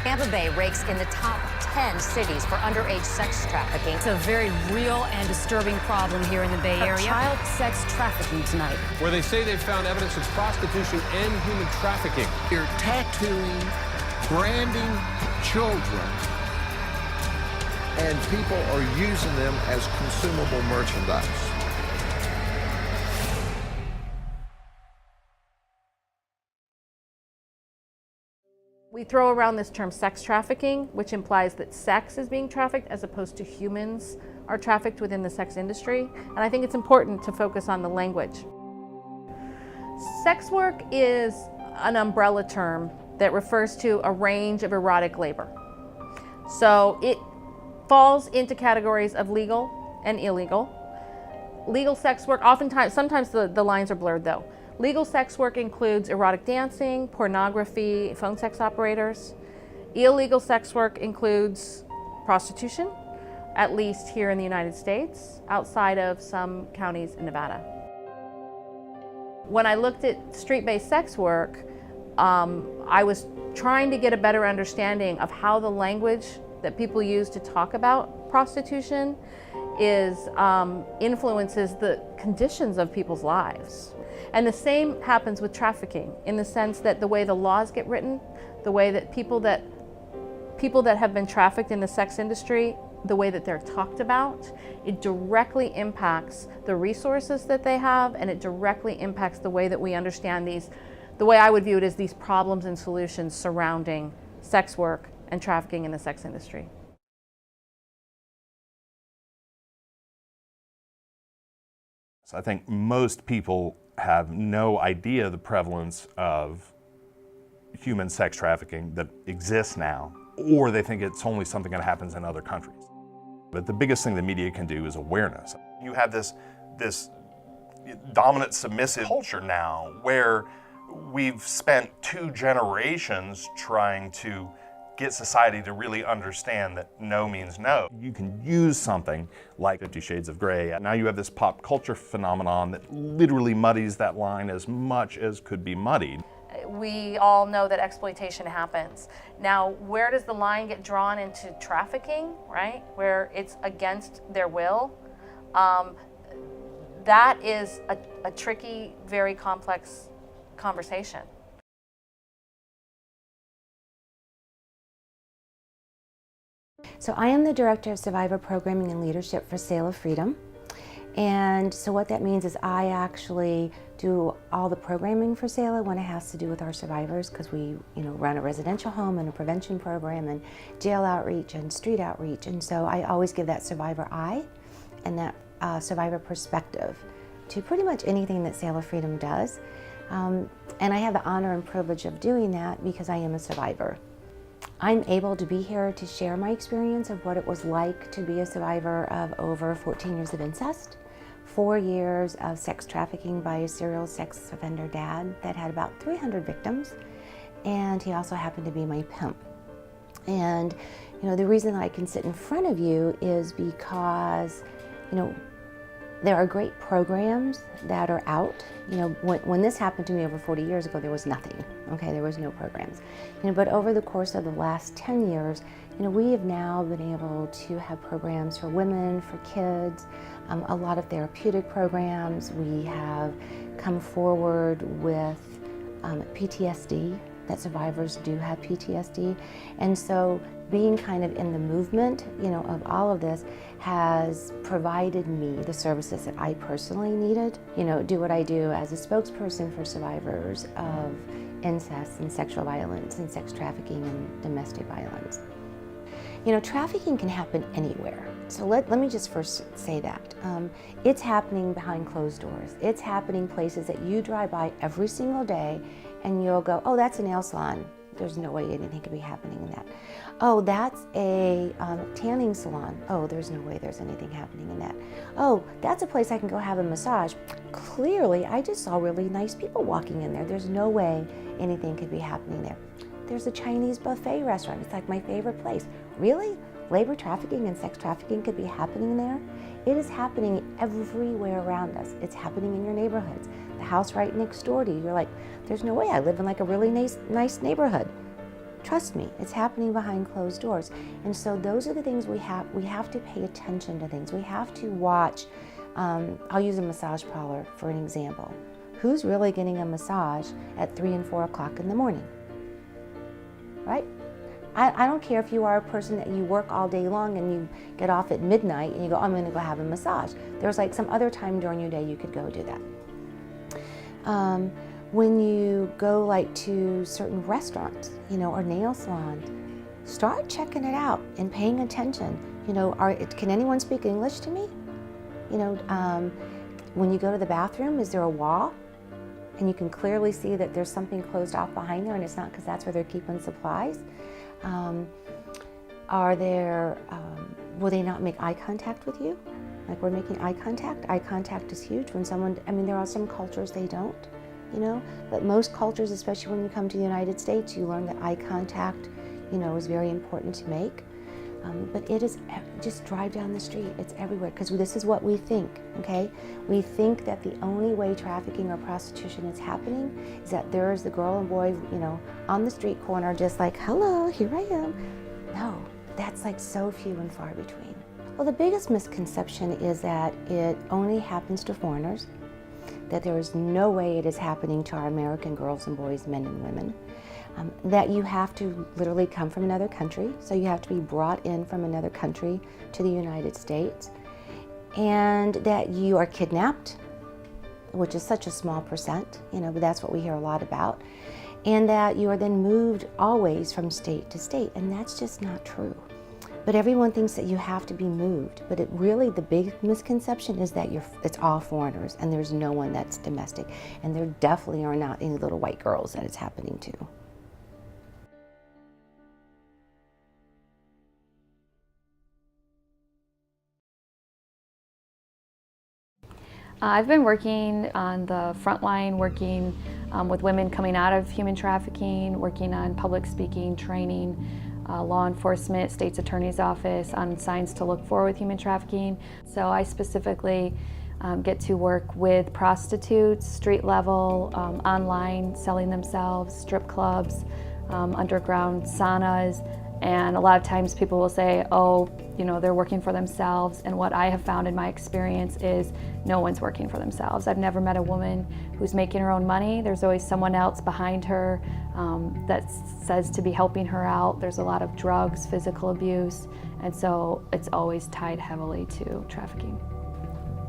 Tampa Bay ranks in the top 10 cities for underage sex trafficking. It's a very real and disturbing problem here in the Bay Area. Child sex trafficking tonight. Where they say they've found evidence of prostitution and human trafficking. They're tattooing, branding children, and people are using them as consumable merchandise. We throw around this term sex trafficking, which implies that sex is being trafficked as opposed to humans are trafficked within the sex industry. And I think it's important to focus on the language. Sex work is an umbrella term that refers to a range of erotic labor. So it falls into categories of legal and illegal. Legal sex work, sometimes the lines are blurred though. Legal sex work includes erotic dancing, pornography, phone sex operators. Illegal sex work includes prostitution, at least here in the United States, outside of some counties in Nevada. When I looked at street-based sex work, I was trying to get a better understanding of how the language that people use to talk about prostitution influences the conditions of people's lives. And the same happens with trafficking, in the sense that the way the laws get written, the way that people that have been trafficked in the sex industry, the way that they're talked about, it directly impacts the resources that they have, and it directly impacts the way that we understand the way I would view it as these problems and solutions surrounding sex work and trafficking in the sex industry. So I think most people have no idea the prevalence of human sex trafficking that exists now, or they think it's only something that happens in other countries. But the biggest thing the media can do is awareness. You have this dominant submissive culture now where we've spent 2 generations trying to get society to really understand that no means no. You can use something like 50 Shades of Grey. Now you have this pop culture phenomenon that literally muddies that line as much as could be muddied. We all know that exploitation happens. Now, where does the line get drawn into trafficking, right? Where it's against their will? That is a tricky, very complex conversation. So I am the Director of Survivor Programming and Leadership for Sail of Freedom. And so what that means is I actually do all the programming for Sail when it has to do with our survivors, because we run a residential home and a prevention program and jail outreach and street outreach. And so I always give that survivor eye and that survivor perspective to pretty much anything that Sail of Freedom does. And I have the honor and privilege of doing that because I am a survivor. I'm able to be here to share my experience of what it was like to be a survivor of over 14 years of incest, 4 years of sex trafficking by a serial sex offender dad that had about 300 victims, and he also happened to be my pimp. And the reason I can sit in front of you is because there are great programs that are out. When this happened to me over 40 years ago, there was nothing, okay? There was no programs. But over the course of the last 10 years, we have now been able to have programs for women, for kids, a lot of therapeutic programs. We have come forward with PTSD, that survivors do have PTSD. And so being kind of in the movement, of all of this has provided me the services that I personally needed, do what I do as a spokesperson for survivors of incest and sexual violence and sex trafficking and domestic violence. Trafficking can happen anywhere. So let me just first say that. It's happening behind closed doors. It's happening places that you drive by every single day and you'll go, oh, that's a nail salon. There's no way anything could be happening in that. Oh, that's a tanning salon. Oh, there's no way there's anything happening in that. Oh, that's a place I can go have a massage. Clearly, I just saw really nice people walking in there. There's no way anything could be happening there. There's a Chinese buffet restaurant. It's like my favorite place. Really? Labor trafficking and sex trafficking could be happening there? It is happening everywhere around us. It's happening in your neighborhoods. The house right next door to you, you're like, there's no way I live in like a really nice neighborhood. Trust me, it's happening behind closed doors. And so those are the things we have to pay attention to things. We have to watch. I'll use a massage parlor for an example. Who's really getting a massage at 3 and 4 o'clock in the morning, right? I don't care if you are a person that you work all day long and you get off at midnight and you go, I'm gonna go have a massage. There's like some other time during your day you could go do that. When you go like to certain restaurants, you know, or nail salons, start checking it out and paying attention. You know, can anyone speak English to me? You know, when you go to the bathroom, is there a wall? And you can clearly see that there's something closed off behind there, and it's not because that's where they're keeping supplies. Will they not make eye contact with you? Like we're making eye contact? Eye contact is huge when someone, I mean, there are some cultures they don't, you know, but most cultures, especially when you come to the United States, you learn that eye contact, you know, is very important to make. But it is, just drive down the street, it's everywhere, because this is what we think, okay? We think that the only way trafficking or prostitution is happening is that there is the girl and boy, you know, on the street corner just like, hello, here I am. No, that's like so few and far between. Well, the biggest misconception is that it only happens to foreigners, that there is no way it is happening to our American girls and boys, men and women. That you have to literally come from another country, so you have to be brought in from another country to the United States, and that you are kidnapped, which is such a small percent, you know, but that's what we hear a lot about, and that you are then moved always from state to state, and that's just not true. But everyone thinks that you have to be moved, but the big misconception is that it's all foreigners, and there's no one that's domestic, and there definitely are not any little white girls that it's happening to. I've been working on the front line, working with women coming out of human trafficking, working on public speaking, training, law enforcement, state's attorney's office on signs to look for with human trafficking. So I specifically get to work with prostitutes, street level, online, selling themselves, strip clubs, underground saunas. And a lot of times people will say, oh, you know, they're working for themselves. And what I have found in my experience is no one's working for themselves. I've never met a woman who's making her own money. There's always someone else behind her that says to be helping her out. There's a lot of drugs, physical abuse, and so it's always tied heavily to trafficking.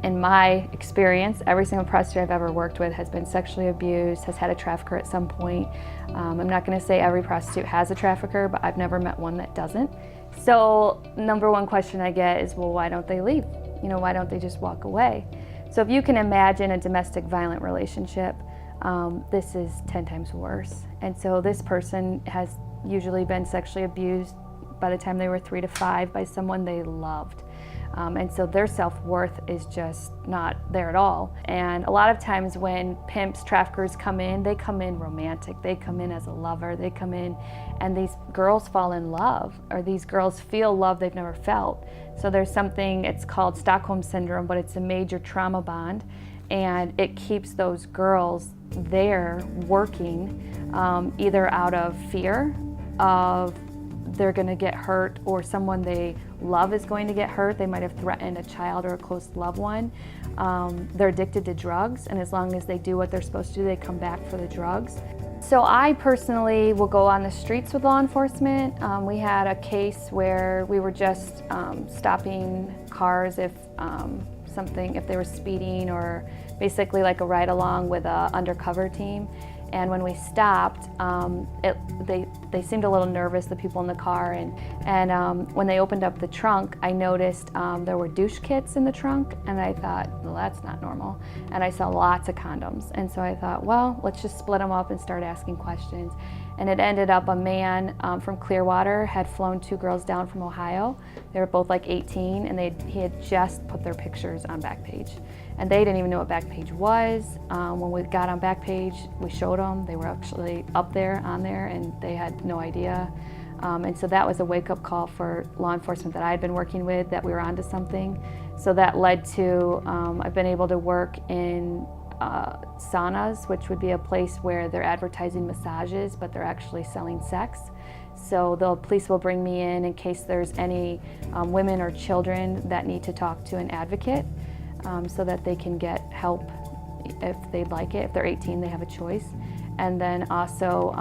In my experience, every single prostitute I've ever worked with has been sexually abused, has had a trafficker at some point. I'm not going to say every prostitute has a trafficker, but I've never met one that doesn't. So number one question I get is, well, why don't they leave? You know, why don't they just walk away? So if you can imagine a domestic violent relationship, this is 10 times worse. And so this person has usually been sexually abused by the time they were 3 to 5 by someone they loved. And so their self-worth is just not there at all. And a lot of times when pimps, traffickers come in, they come in romantic. They come in as a lover. They come in and these girls fall in love, or these girls feel love they've never felt. So there's something, it's called Stockholm Syndrome, but it's a major trauma bond. And it keeps those girls there working either out of fear of they're going to get hurt, or someone they love is going to get hurt. They might have threatened a child or a close loved one. They're addicted to drugs, and as long as they do what they're supposed to do, they come back for the drugs. So I personally will go on the streets with law enforcement. We had a case where we were just stopping cars if they were speeding, or basically like a ride along with an undercover team. And when we stopped, they seemed a little nervous, the people in the car, and when they opened up the trunk, I noticed there were douche kits in the trunk, and I thought, well, that's not normal. And I saw lots of condoms, and so I thought, well, let's just split them up and start asking questions. And it ended up a man from Clearwater had flown 2 girls down from Ohio. They were both like 18, and he had just put their pictures on Backpage. And they didn't even know what Backpage was. When we got on Backpage, we showed them. They were actually up there, on there, and they had no idea. And so that was a wake-up call for law enforcement that I had been working with, that we were onto something. So that led to, I've been able to work in saunas, which would be a place where they're advertising massages, but they're actually selling sex. so the police will bring me in case there's any women or children that need to talk to an advocate so that they can get help if they'd like it. If they're 18, they have a choice. And then also,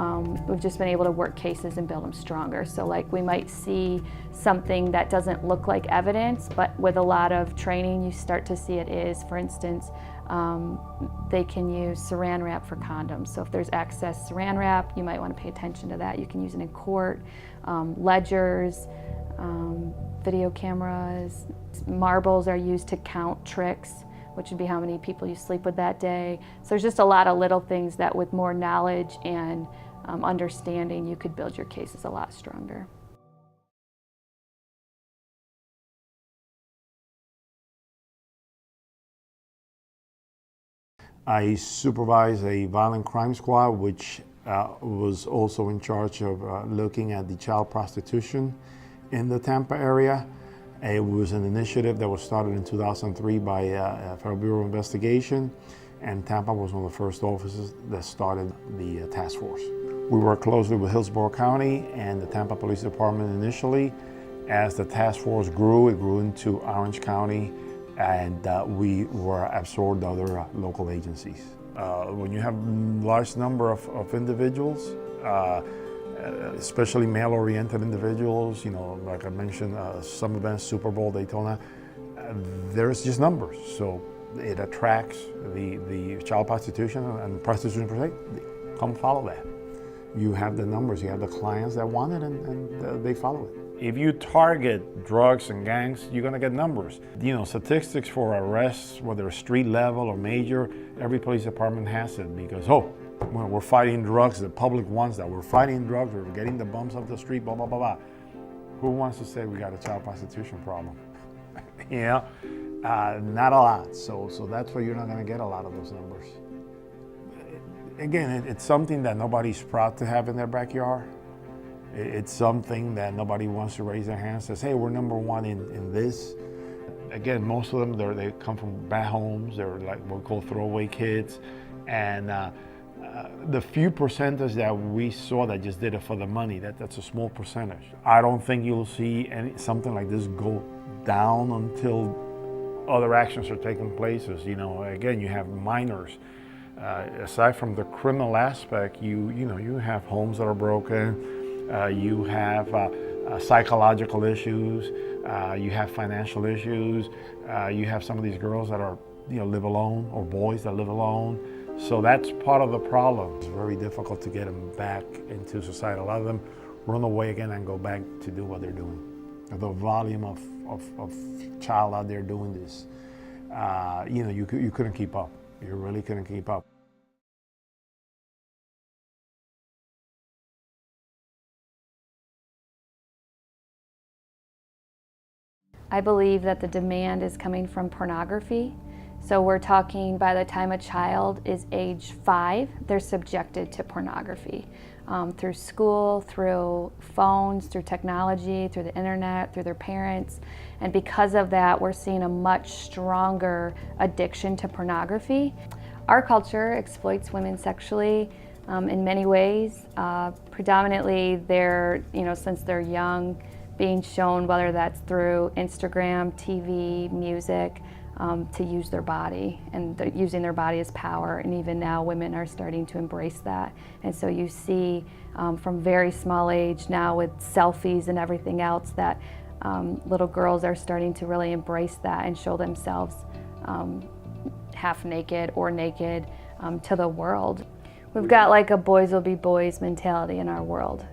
we've just been able to work cases and build them stronger. So like we might see something that doesn't look like evidence, but with a lot of training, you start to see it is. For instance, they can use saran wrap for condoms. So if there's excess saran wrap, you might want to pay attention to that. You can use it in court, ledgers, video cameras. Marbles are used to count tricks, which would be how many people you sleep with that day. So there's just a lot of little things that with more knowledge and understanding, you could build your cases a lot stronger. I supervise a violent crime squad, which was also in charge of looking at the child prostitution in the Tampa area. It was an initiative that was started in 2003 by Federal Bureau of Investigation, and Tampa was one of the first offices that started the task force. We worked closely with Hillsborough County and the Tampa Police Department initially. As the task force grew, it grew into Orange County, and we were absorbed other local agencies. When you have a large number of individuals, especially male-oriented individuals, you know, like I mentioned, some events, Super Bowl, Daytona, there's just numbers. So it attracts the child prostitution and prostitution per se. Come follow that. You have the numbers, you have the clients that want it, and they follow it. If you target drugs and gangs, you're gonna get numbers. You know, statistics for arrests, whether street level or major, every police department has it because, when we're fighting drugs, the public wants that. We're fighting drugs, we're getting the bums off the street, blah, blah, blah, blah. Who wants to say we got a child prostitution problem? You know, not a lot. So that's why you're not gonna get a lot of those numbers. Again, it's something that nobody's proud to have in their backyard. It's something that nobody wants to raise their hand and says, hey, we're number one in this. Again, most of them, they come from bad homes. They're like what we call throwaway kids. And the few percentage that we saw that just did it for the money, that's a small percentage. I don't think you'll see something like this go down until other actions are taking place. You know, again, you have minors. Aside from the criminal aspect, you have homes that are broken. You have psychological issues. You have financial issues. You have some of these girls that are, live alone, or boys that live alone. So that's part of the problem. It's very difficult to get them back into society. A lot of them run away again and go back to do what they're doing. The volume of child out there doing this, you couldn't keep up. You really couldn't keep up. I believe that the demand is coming from pornography. So we're talking by the time a child is age 5, they're subjected to pornography. Through school, through phones, through technology, through the internet, through their parents. And because of that, we're seeing a much stronger addiction to pornography. Our culture exploits women sexually in many ways. Predominantly, they're, since they're young, being shown, whether that's through Instagram, TV, music, to use their body, and using their body as power. And even now, women are starting to embrace that. And so you see from very small age now with selfies and everything else that little girls are starting to really embrace that and show themselves half naked or naked to the world. We've got like a boys will be boys mentality in our world.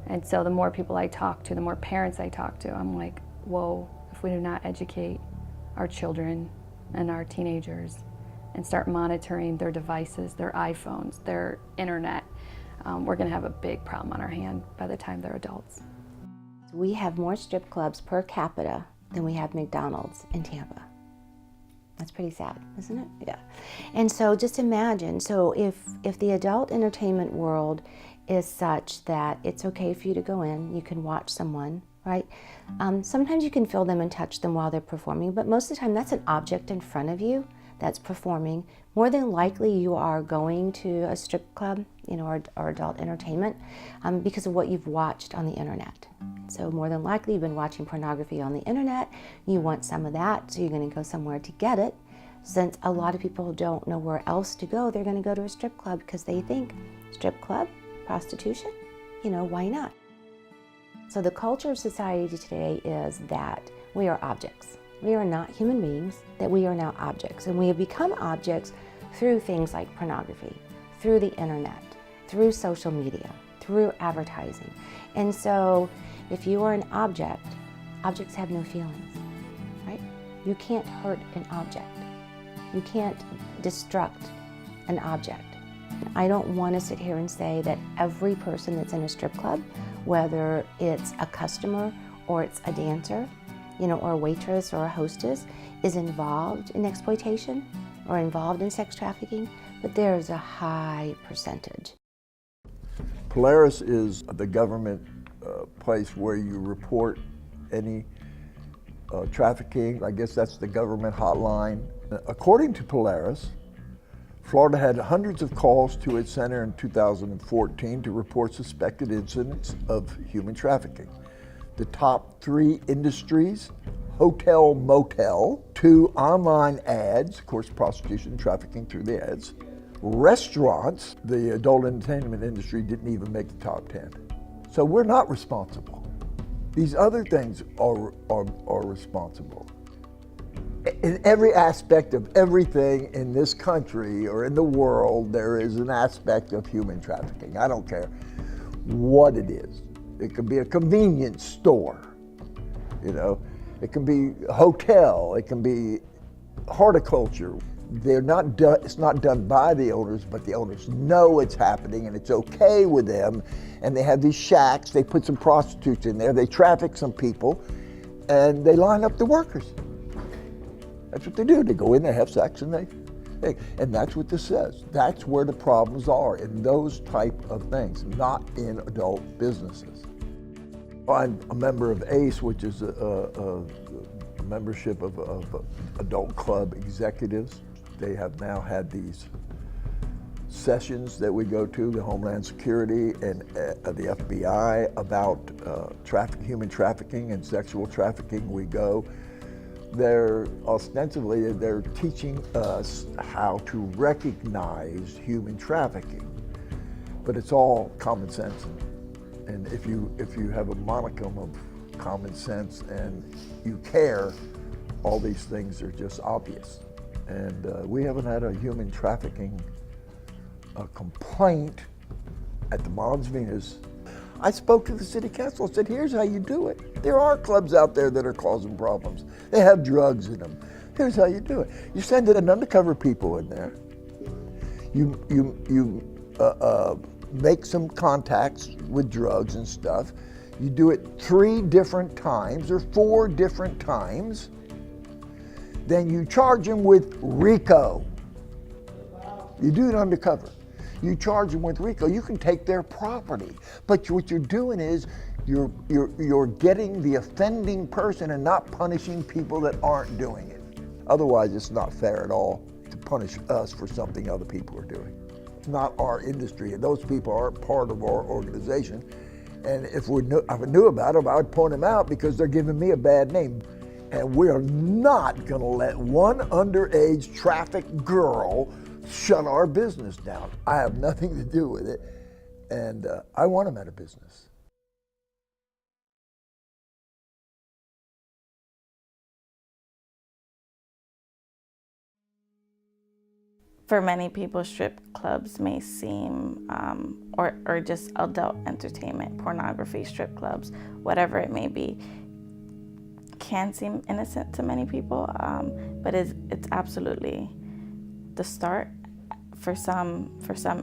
And so the more people I talk to, the more parents I talk to, I'm like, whoa, if we do not educate our children and our teenagers and start monitoring their devices, their iPhones, their internet, we're gonna have a big problem on our hand by the time they're adults. We have more strip clubs per capita than we have McDonald's in Tampa. That's pretty sad, isn't it? Yeah. And so just imagine, so if the adult entertainment world is such that it's okay for you to go in, you can watch someone, right? Sometimes you can feel them and touch them while they're performing, but most of the time that's an object in front of you that's performing, more than likely you are going to a strip club, or adult entertainment because of what you've watched on the internet. So more than likely you've been watching pornography on the internet, you want some of that, so you're going to go somewhere to get it. Since a lot of people don't know where else to go, they're going to go to a strip club because they think, strip club, prostitution, why not? So the culture of society today is that we are objects. We are not human beings, that we are now objects. And we have become objects through things like pornography, through the internet, through social media, through advertising. And so if you are an object, objects have no feelings, right? You can't hurt an object. You can't destruct an object. I don't want to sit here and say that every person that's in a strip club, whether it's a customer or it's a dancer, or a waitress or a hostess, is involved in exploitation or involved in sex trafficking, but there's a high percentage. Polaris is the government place where you report any trafficking. I guess that's the government hotline. According to Polaris, Florida had hundreds of calls to its center in 2014 to report suspected incidents of human trafficking. The top 3 industries: hotel, motel, 2 online ads, of course prostitution, trafficking through the ads, restaurants. The adult entertainment industry didn't even make the top 10. So we're not responsible. These other things are responsible. In every aspect of everything in this country or in the world, there is an aspect of human trafficking. I don't care what it is. It could be a convenience store, it can be a hotel, it can be horticulture. It's not done by the owners, but the owners know it's happening and it's okay with them. And they have these shacks, they put some prostitutes in there, they traffic some people, and they line up the workers. That's what they do. They go in, they have sex, and and that's what this says. That's where the problems are, in those type of things, not in adult businesses. I'm a member of ACE, which is a membership of adult club executives. They have now had these sessions that we go to, the Homeland Security and the FBI, about human trafficking and sexual trafficking. We go. They're teaching us how to recognize human trafficking, but it's all common sense. And if you have a modicum of common sense and you care, all these things are just obvious. And we haven't had a human trafficking complaint at the Mons Venus. I spoke to the city council and said, here's how you do it. There are clubs out there that are causing problems. They have drugs in them. Here's how you do it. You send an undercover people in there. You make some contacts with drugs and stuff. You do it 3 different times or 4 different times. Then you charge them with RICO. You do it undercover. You charge them with RICO. You can take their property, but what you're doing is you're getting the offending person and not punishing people that aren't doing it. Otherwise, it's not fair at all to punish us for something other people are doing. It's not our industry, and those people aren't part of our organization. And if I knew about them, I would point them out because they're giving me a bad name. And we are not going to let one underage trafficked girl shut our business down. I have nothing to do with it, and I want them out of business. For many people, strip clubs may seem, or just adult entertainment, pornography, strip clubs, whatever it may be, can seem innocent to many people, but it's absolutely the start for some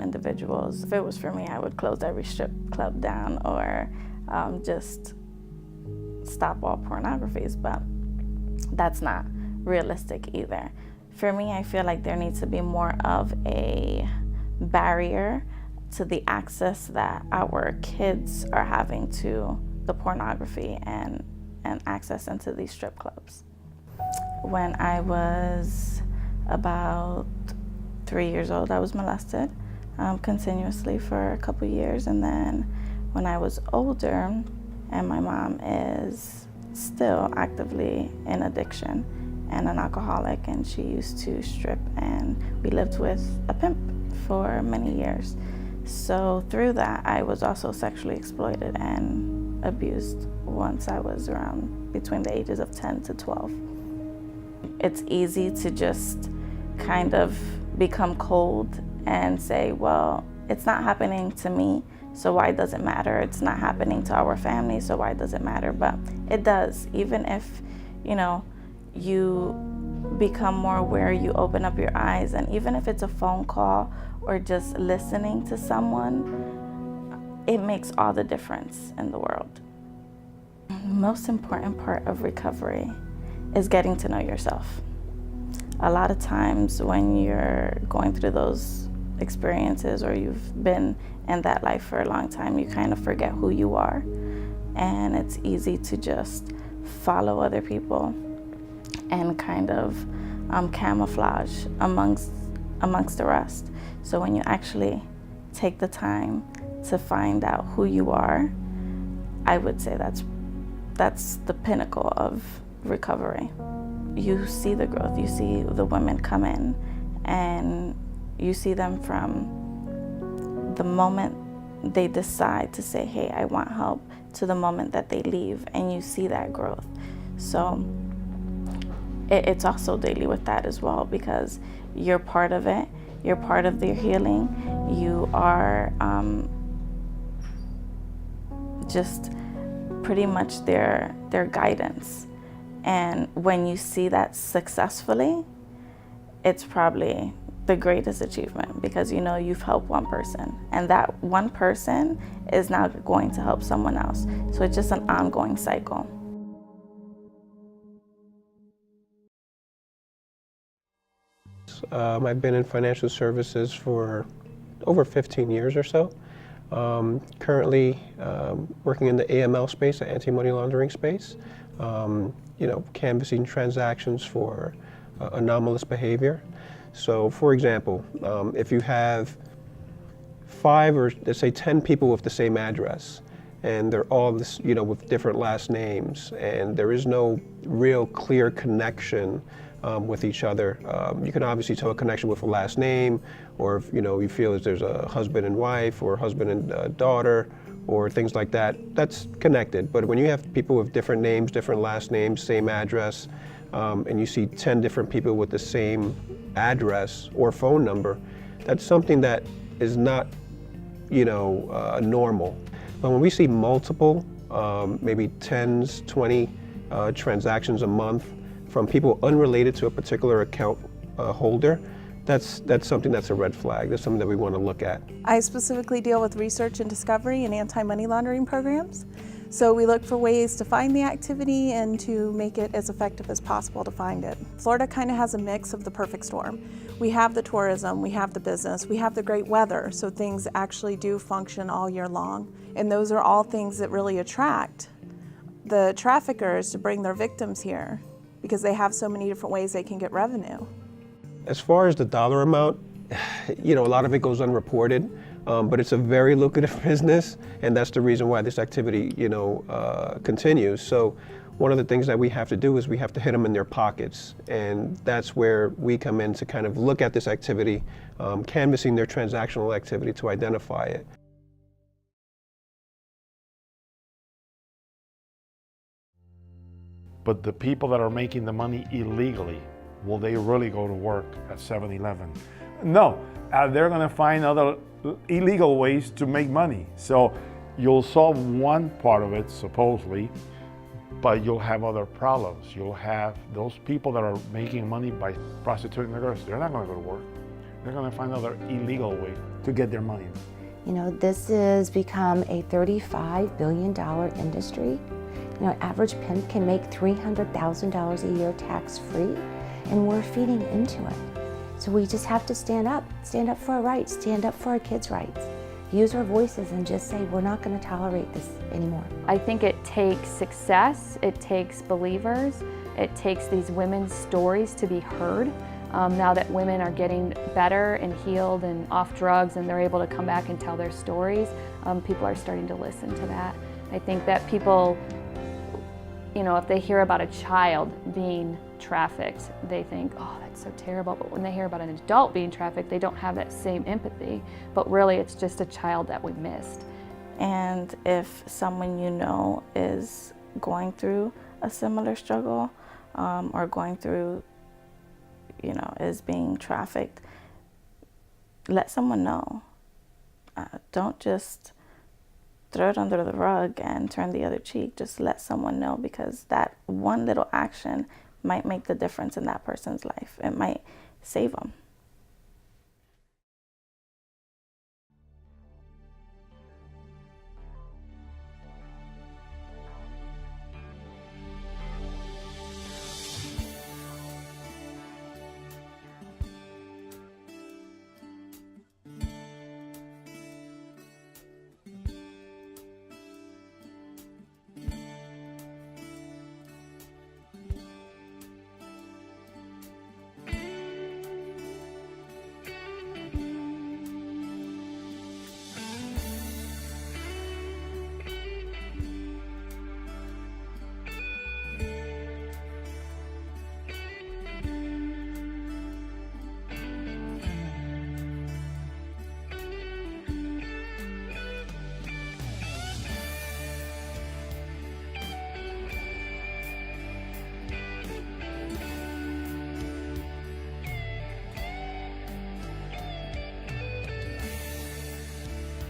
individuals. If it was for me, I would close every strip club down or just stop all pornographies, but that's not realistic either. For me, I feel like there needs to be more of a barrier to the access that our kids are having to the pornography and access into these strip clubs. When I was about 3 years old, I was molested continuously for a couple years. And then when I was older, and my mom is still actively in addiction and an alcoholic, and she used to strip, and we lived with a pimp for many years. So through that, I was also sexually exploited and abused once I was around between the ages of 10 to 12. It's easy to just kind of become cold and say, well, it's not happening to me, so why does it matter? It's not happening to our family, so why does it matter? But it does. Even if, you become more aware, you open up your eyes, and even if it's a phone call or just listening to someone, it makes all the difference in the world. The most important part of recovery is getting to know yourself. A lot of times when you're going through those experiences, or you've been in that life for a long time, you kind of forget who you are. And it's easy to just follow other people and kind of camouflage amongst the rest. So when you actually take the time to find out who you are, I would say that's the pinnacle of recovery. You see the growth, you see the women come in, and you see them from the moment they decide to say, hey, I want help, to the moment that they leave, and you see that growth. So it's also daily with that as well, because you're part of it, you're part of their healing, you are just pretty much their guidance. And when you see that successfully, it's probably the greatest achievement, because you've helped one person, and that one person is now going to help someone else. So it's just an ongoing cycle. I've been in financial services for over 15 years or so. Currently working in the AML space, the anti-money laundering space, canvassing transactions for anomalous behavior. So for example, if you have 5 or let's say 10 people with the same address, and they're all with different last names, and there is no real clear connection with each other. You can obviously tell a connection with a last name, or if you feel that there's a husband and wife, or husband and daughter, or things like that, that's connected. But when you have people with different names, different last names, same address, and you see 10 different people with the same address or phone number, that's something that is not normal. But when we see multiple, maybe 10s, 20 transactions a month from people unrelated to a particular account holder, that's something that's a red flag. That's something that we want to look at. I specifically deal with research and discovery and anti-money laundering programs. So we look for ways to find the activity and to make it as effective as possible to find it. Florida kind of has a mix of the perfect storm. We have the tourism, we have the business, we have the great weather, so things actually do function all year long. And those are all things that really attract the traffickers to bring their victims here, because they have so many different ways they can get revenue. As far as the dollar amount, a lot of it goes unreported, but it's a very lucrative business, and that's the reason why this activity, continues. So one of the things that we have to do is we have to hit them in their pockets, and that's where we come in to kind of look at this activity, canvassing their transactional activity to identify it. But the people that are making the money illegally, will they really go to work at 7-Eleven? No, they're gonna find other illegal ways to make money. So you'll solve one part of it, supposedly, but you'll have other problems. You'll have those people that are making money by prostituting their girls. They're not gonna go to work. They're gonna find other illegal way to get their money. This has become a $35 billion industry. Average pimp can make $300,000 a year tax-free, and we're feeding into it. So we just have to stand up for our rights, stand up for our kids' rights, use our voices and just say, we're not gonna tolerate this anymore. I think it takes success, it takes believers, it takes these women's stories to be heard Now that women are getting better and healed and off drugs and they're able to come back and tell their stories, people are starting to listen to that. I think that people, you know, if they hear about a child being trafficked, they think, oh, that's so terrible. But when they hear about an adult being trafficked, they don't have that same empathy. But really, it's just a child that we missed. And if someone you know is going through a similar struggle or going through, you know, is being trafficked, let someone know. Don't just throw it under the rug and turn the other cheek. Just let someone know, because that one little action might make the difference in that person's life. It might save them.